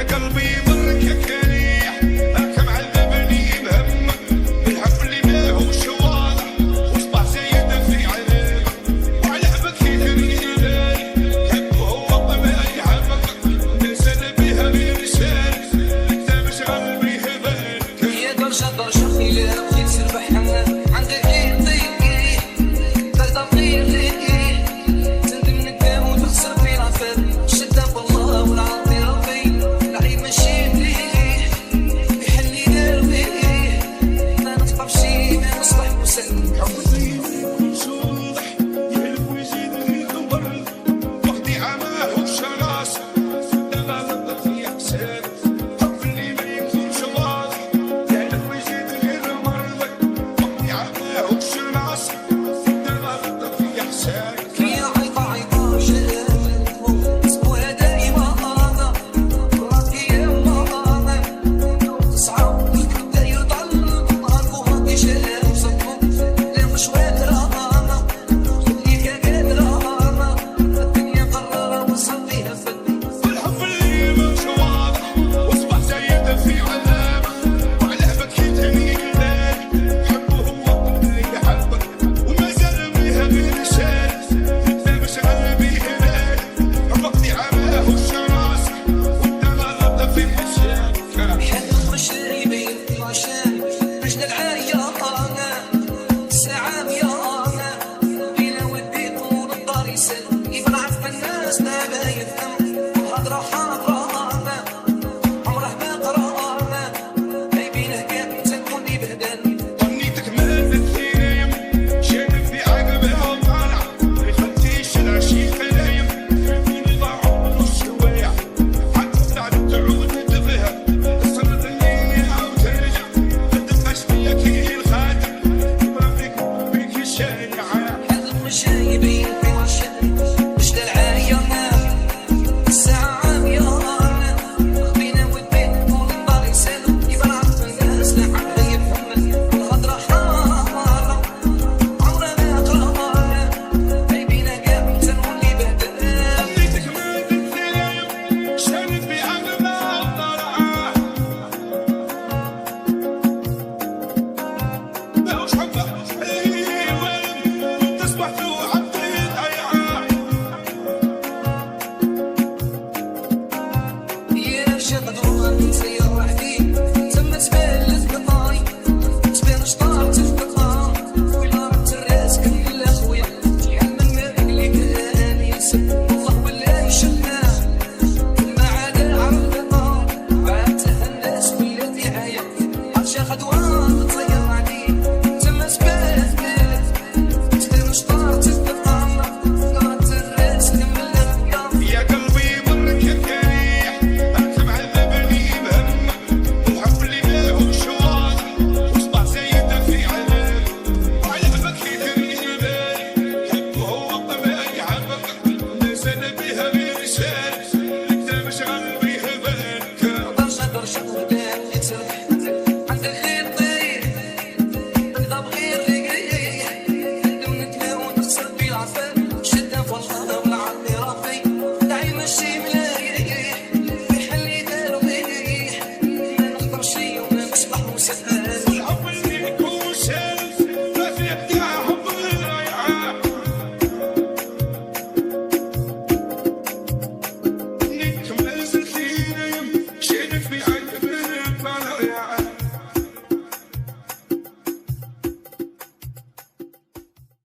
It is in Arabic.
قلبي برك يا كريح، كم عذبني بهمك بالحب اللي ما هوش واضح، وصبح زايد في عينيك وعلى بكي كريم حب هو ما يحبك تنسى بها برسالك انت مش قلبي هبالك هي درجة درجة إلا بغيت تربح عندك غير ضيقي تقدر غير ضيقي تندم ندم وتخسر في العفاف شدة بالله والعطي ربي العيب ماشي بليه يحلي دربي ما نطبع بشي ما نصبح مسلم حبي كل واضح يهلك ويزيد غير برد وقتي عماه وشراس دابا غلط في حساب حب اللي ما يكونش واضح يهلك ويزيد غير مرضك وقتي عماه وشراس دابا غلط في حساب يا عيطة عيطة جلال اسمها دايما أنا راكي يا ماما تصعب داير ضل ضلك وهاكي جلال وصدمك لا مش قادرة أنا خليك قادرة أنا الدنيا قرارة وصل فيها فن الحب اللي مش واضح واصبح زايد في علامة وعلى بكي تنيلان حبه هو اللي يحبك وما زال بيها برسالة انت مش قلبي هناك وقتي عماه وشراس وانت غلط في حسابك حلم مش ريبين عشان رجل العالية أنا الساعة يا أنا بينا ودي طول الدار يسال كيف نعرف الناس ما يفهم الهضرة حاضرة أنا عمره ما قرأ أنا جايبينه كان تكون لي بهدان ظنيتك مال الثيم شايف في عقبها وطالع ما يخليش العشيق نايم يكون ضاع نص واع حتى تعود تدفها تصرد النية وترجع ما تبقاش فيا كي الخاتم يبقى بيك الشارع حلم مش جايبين في عشان رجل العالية أنا الساعة يا أنا بينا ودي طول الدار يسال كيف نعرف الناس لا حد يفهم الهضرة حاضرة عمره ما قرأ جايبينه كان تكون لي بهدان ظنيتك مال الثيم شايف في عقبها وطالع ماهوش حبك ايوه تصبح له عبد الأيعان يا شغل